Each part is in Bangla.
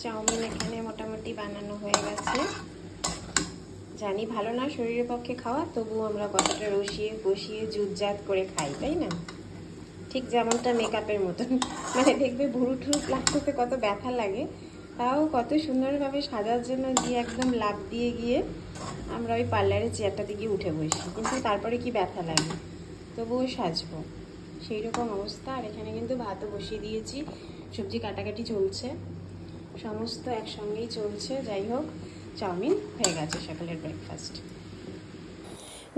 চাউমিন এখানে মোটামুটি বানানো হয়ে গেছে। জানি ভালো না শরীরের পক্ষে খাওয়া, তবুও আমরা কতটা রসিয়ে কষিয়ে জুতজাত করে খাই, তাই না? ঠিক যেমনটা মেকআপের মতন, মানে দেখবে ভুরু টুরু প্লাক করতে কত ব্যথা লাগে, তাও কত সুন্দরভাবে সাজার জন্য গিয়ে একদম লাফ দিয়ে গিয়ে আমরা ওই পার্লারের চেয়ারটাতে গিয়ে উঠে বসি, কিন্তু তারপরে কি ব্যথা লাগে, তবুও সাজবো, সেই রকম অবস্থা। আর এখানে কিন্তু ভাতও বসিয়ে দিয়েছি, সবজি কাটাকাটি চলছে, সমস্ত একসঙ্গেই চলছে। যাই হোক, চাউমিন হয়ে গেছে সকালের ব্রেকফাস্ট।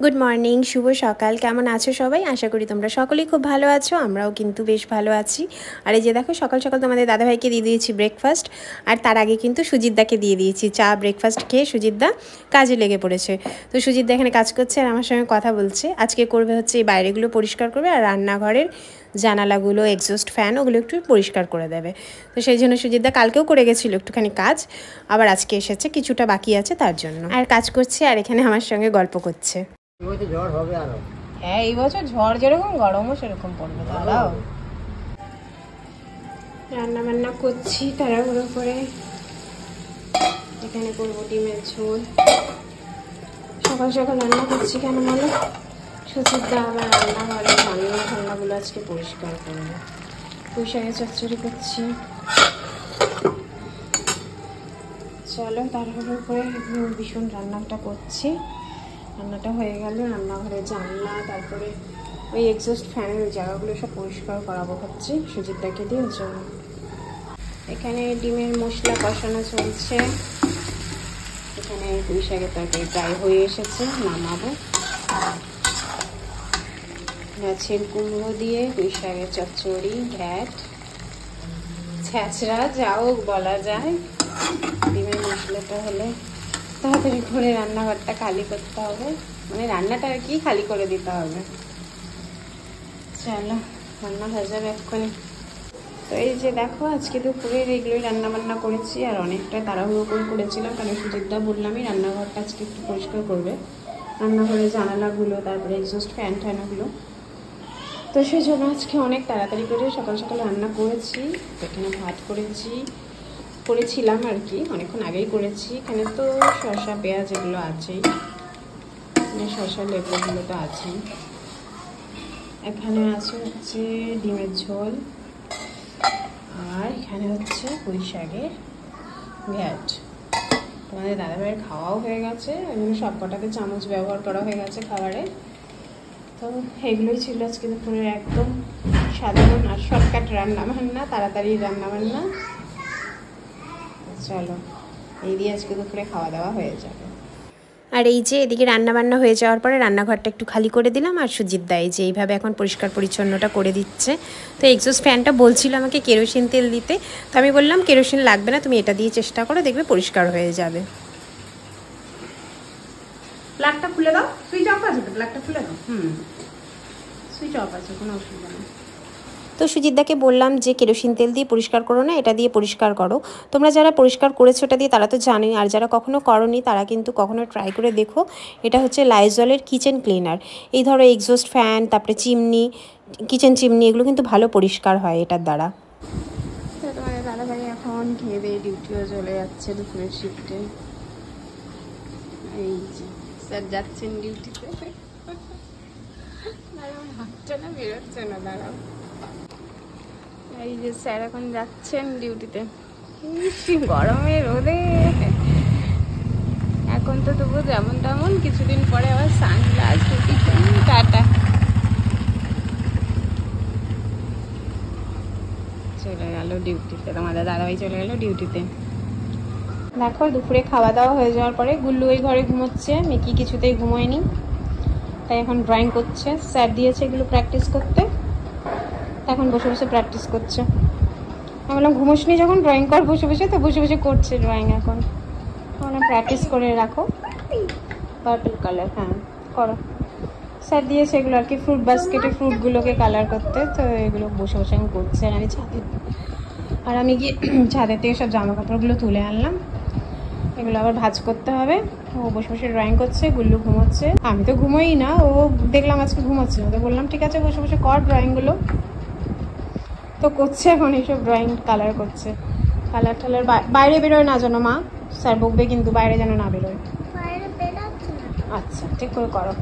গুড মর্নিং, শুভ সকাল। কেমন আছো সবাই? আশা করি তোমরা সকলেই খুব ভালো আছো, আমরাও কিন্তু বেশ ভালো আছি। আর এই যে দেখো, সকাল সকাল তোমাদের দাদাভাইকে দিয়ে দিয়েছি ব্রেকফাস্ট, আর তার আগে কিন্তু সুজিতদাকে দিয়ে দিয়েছি চা। ব্রেকফাস্ট খেয়ে সুজিতদা কাজে লেগে পড়েছে। তো সুজিতদা এখানে কাজ করছে আর আমার সঙ্গে কথা বলছে। আজকে করবে হচ্ছে এই বাইরেগুলো পরিষ্কার করবে, আর রান্নাঘরের জানালাগুলো, এক্সস্ট ফ্যান, ওগুলো একটু পরিষ্কার করে দেবে। তো সেই জন্য সুজিতদা কালকেও করে গেছিলো একটুখানি কাজ, আবার আজকে এসেছে, কিছুটা বাকি আছে তার জন্য। আর কাজ করছে আর এখানে আমার সঙ্গে গল্প করছে। ঝড় হবে আরো। হ্যাঁ, এই বছর ঝড় যেরকম গরমও সেরকম পড়বে। দাঁড়াও, রান্না বান্না করছি তাড়াহুড়ো করে। এখানে করবো ডিমের ঝোল। সকাল সকাল রান্না করছি কেন বলো? সুচিতদা আবার রান্নাঘরে জানলা ঠান্ডাগুলো আজকে পরিষ্কার করবো। পুঁইশাকের চচ্চড়ি করছি। চলো তাড়াহুড়ো করে ভীষণ রান্নাটা করছি। রান্নাটা হয়ে গেলে রান্নাঘরে জানলা, তারপরে ওই এক্সস্ট ফ্যানের ওই জায়গাগুলো সব পরিষ্কার করাবো ভাবছি সুজিতদাকে দিয়ে। জন্য এখানে ডিমের মশলা কষানো চলছে। এখানে পুঁইশাকের তরকারি প্রায় হয়ে এসেছে, নামাবো। গাছের কুমড়ো দিয়ে পুঁইশাকের চচ্চড়ি, ঘ্যাট ছ্যাঁচড়া যাও বলা যায়। ডিমের মশলাটা হলে তাড়াতাড়ি করে রান্নাঘরটা খালি করতে হবে, মানে রান্নাটা আর কি খালি করে দিতে হবে। চলো, রান্না হয়ে যাবে এক্ষুনি। তো এই যে দেখো, আজকে দুপুরের এগুলোই রান্না বান্না করেছি, আর অনেকটা তাড়াহুড়ো করে করেছিলাম, কারণ সুজিতদা বললামই রান্নাঘরটা আজকে একটু পরিষ্কার করবে, রান্নাঘরের জানালাগুলো, তারপরে এক্সস্ট ফ্যান ট্যানগুলো। তো সেই জন্য আজকে অনেক তাড়াতাড়ি করে সকাল সকাল রান্না করেছি। এখানে ভাত করেছিলাম আর কি, অনেকক্ষণ আগেই করেছি। এখানে তো শসা পেঁয়াজ এগুলো আছেই, শসা লেবুগুলো তো আছেই। এখানে আছে হচ্ছে ডিমের ঝোল, আর এখানে হচ্ছে পুঁইশাকের ঘ্যাট। তোমাদের দাদাভাইয়ের খাওয়াও হয়ে গেছে, এগুলো সব কটাতে চামচ ব্যবহার করা হয়ে গেছে খাবারে। তো এগুলোই ছিল আজকে দুপুরের একদম সাধারণ আর শর্টকাট রান্নাবান্না, তাড়াতাড়ি রান্নাবান্না। চলো, এই দিয়ে আজকে দুপুরে খাওয়া দাওয়া হয়ে যাবে। আর এই যে এদিকে রান্নাবান্না হয়ে যাওয়ার পরে রান্নাঘরটা একটু খালি করে দিলাম, আর সুজিতদা এই যে এইভাবে এখন পরিষ্কার পরিচ্ছন্নটা করে দিচ্ছে। তো এক্সস্ট ফ্যানটা বলছিল আমাকে কেরোসিন তেল দিতে, তো আমি বললাম কেরোসিন লাগবে না, তুমি এটা দিয়ে চেষ্টা করো, দেখবে পরিষ্কার হয়ে যাবে। প্লাগটা খুলে দাও, সুইচ অফ আছে তো, প্লাগটা খুলে দাও। সুইচ অফ আছে, কোনো অসুবিধা নেই। তো সুজিতদাকে বললাম যে কেরোসিন তেল দিয়ে পরিষ্কার করো না, এটা দিয়ে পরিষ্কার করো। তোমরা যারা পরিষ্কার করেছো ওটা দিয়ে তারা তো জানোই, আর যারা কখনো করোনি তারা কিন্তু কখনো ট্রাই করে দেখো। এটা হচ্ছে লাইজলের কিচেন ক্লিনার। এই ধরো এক্সস্ট ফ্যান, তারপরে চিমনি, কিচেন চিমনি, এগুলো কিন্তু ভালো পরিষ্কার হয় এটার দ্বারা। তো তোমাদের দাদাভাই এখন খেয়ে দিয়ে ডিউটিও চলে যাচ্ছে দুপুরের শিফটে। এই যে স্যার যাচ্ছেন ডিউটিতে। হাতটা না বেরোচ্ছে না, দাঁড়াও। এই যে স্যার এখন যাচ্ছেন ডিউটিতে। গরমে রোদে এখন তো তবু যেমন তেমন, কিছুদিন পরে আবার সানগ্লাস টুপি, টাটা। চলে গেল ডিউটিতে, তোমাদের দাদাভাই চলে গেল ডিউটিতে। দেখো, দুপুরে খাওয়া দাওয়া হয়ে যাওয়ার পরে গুল্লু ওই ঘরে ঘুমোচ্ছে, মেকি কিছুতেই ঘুমোয়নি, তাই এখন ড্রয়িং করছে। স্যার দিয়েছে এগুলো প্র্যাকটিস করতে, এখন বসে বসে প্র্যাকটিস করছে। আমি বললাম ঘুমোস নি যখন, ড্রয়িং কর বসে বসে, তো বসে বসে করছে ড্রয়িং। এখন প্র্যাকটিস করে রাখো। পার্পল কালার, হ্যাঁ করো। স্যার দিয়েছে এগুলো আর কি, ফ্রুট বাস্কেটে ফ্রুটগুলোকে কালার করতে, তো এগুলো বসে বসে আমি করছি। আর আমি গিয়ে ছাদের থেকে সব জামা কাপড়গুলো তুলে আনলাম, এগুলো আবার ভাঁজ করতে হবে। ও বসে বসে ড্রয়িং করছে, গুল্লু ঘুমোচ্ছে। আমি তো ঘুমোই না, ও দেখলাম আজকে ঘুমোচ্ছে না, তো বললাম ঠিক আছে বসে বসে কর ড্রয়িংগুলো। তো করছে এখন এইসব ড্রয়িং, কালার করছে। কালার টালার বাইরে বেরোয় না যেন মা, স্যার বকবে কিন্তু, বাইরে যেন না বেরোয়। বাইরে বেরোচ্ছে না। আচ্ছা ঠিক করে করো।